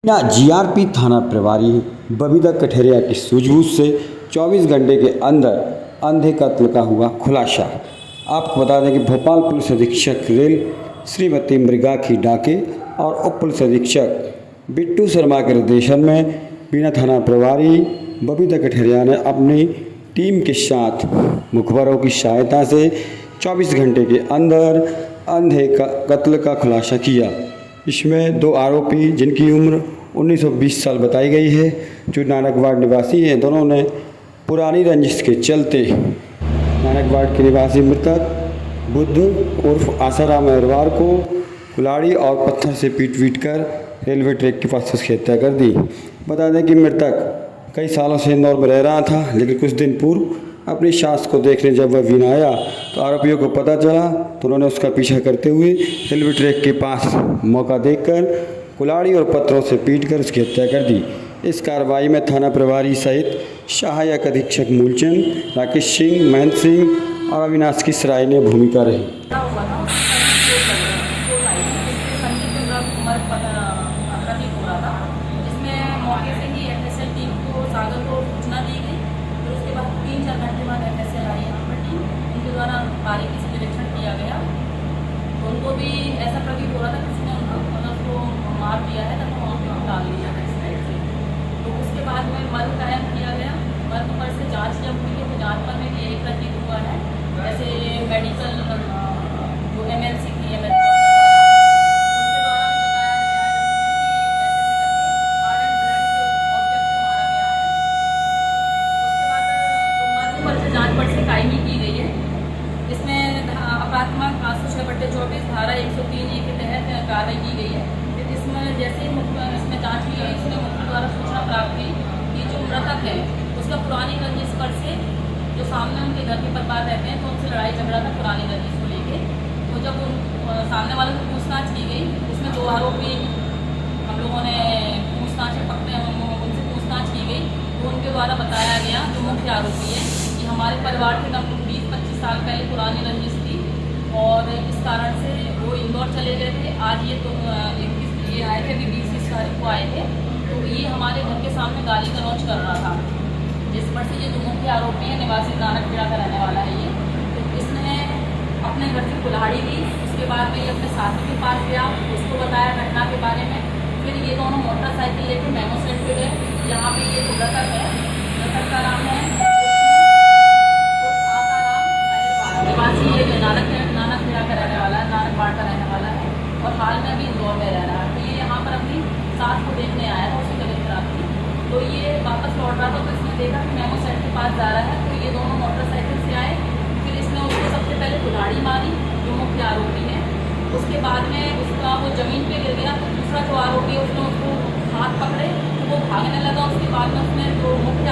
GRP थाना प्रभारी बबीता कठेरिया की सूझबूझ से 24 घंटे के अंदर अंधे कत्ल का हुआ खुलासा। आपको बता दें कि भोपाल पुलिस अधीक्षक रेल श्रीमती मृगाखी डाके और उप पुलिस अधीक्षक बिट्टू शर्मा के निर्देशन में बीना थाना प्रभारी बबीता कठेरिया ने अपनी टीम के साथ मुखबरों की सहायता से 24 घंटे के अंदर अंधे कत्ल का खुलासा किया। इसमें 2 आरोपी जिनकी उम्र 19-20 साल बताई गई है, जो नानकवाड़ निवासी हैं, दोनों ने पुरानी रंजिश के चलते नानकवाड़ के निवासी मृतक बुद्ध उर्फ आसाराम अहरवार को कुल्हाड़ी और पत्थर से पीट कर रेलवे ट्रैक के पास उसकी हत्या कर दी। बता दें कि मृतक कई सालों से इंदौर में रह रहा था, लेकिन कुछ दिन पूर्व अपनी सास को देखने जब वह वीना आया तो आरोपियों को पता चला तो उन्होंने उसका पीछा करते हुए रेलवे ट्रैक के पास मौका देखकर कुल्हाड़ी और पत्थरों से पीटकर उसकी हत्या कर दी। इस कार्रवाई में थाना प्रभारी सहित सहायक अधीक्षक मूलचंद, राकेश सिंह, महेंद्र सिंह और अविनाश की सराहनीय भूमिका रही। बारीकी से निरीक्षण किया गया तो उनको भी ऐसा प्रतीत हो रहा था कि किसी ने उसको मार दिया है तथा वहाँ पे डाल दिया है इस साइड से। तो उसके बाद में मर्ग कायम किया गया। मर्ग पर से जांच जब हुई है तो जांच पर में ये प्रतीत हुआ है जैसे मेडिकल जो MLC थी उनके द्वारा बताया गया है। उसके बाद जो मर्ग पर से जाँच पर से कायमी की गई है। इसमें अपराधात्मक 506/24 धारा 103 के तहत कार्रवाई की गई है। फिर इसमें जैसे इसमें जांच की गई, इसमें मुख्य द्वारा सूचना प्राप्त हुई कि जो मृतक है उसका पुरानी रंजिश पर से जो सामने उनके घर के परिवार रहते हैं तो उनसे लड़ाई झगड़ा था पुरानी रंजिश को लेके। तो जब सामने वालों को पूछताछ की गई उसमें 2 आरोपी हम लोगों ने पूछताछ पकड़े, उनसे पूछताछ की गई तो उनके द्वारा बताया गया जो मुख्य आरोपी है कि हमारे परिवार के कम 20-25 साल पहले पुरानी रंजिश थी और इस कारण से वो इंदौर चले गए थे। आज ये तो ये आए थे, अभी 20 तारीख को आए थे, तो ये हमारे घर के सामने गाली गलौज कर रहा था, जिस पर से ये जो मुख्य आरोपी है निवासी नानकखेड़ा का रहने वाला है ये। तो इसने अपने घर से कुल्हाड़ी दी, उसके बाद में ये अपने साथी के पास गया, उसको बताया घटना के बारे में। फिर ये दोनों मोटरसाइकिल लेकर मेमो सेट पे गए, यहाँ पे ये मृतक है, मृतक का नाम है नानकखेड़ा का रहने वाला है, नानकवाड़ का रहने वाला है और हाल में अभी इंदौर में रह रहा है। तो ये यहाँ पर अपनी सास को देखने आया था, उसकी तबीयत खराब थी, तो ये वापस लौट रहा था तो इसने देखा कि मेमो सेट के पास जा रहा है, तो ये दोनों मोटरसाइकिल से आए। फिर इसने उसको सबसे पहले कुल्हाड़ी मारी जो मुख्य आरोपी है, उसके बाद में उसका वो ज़मीन पर गिर गया। तो दूसरा जो आरोपी है उसने उसको हाथ पकड़े तो वो भागने लगा। उसके बाद में उसने जो मुख्य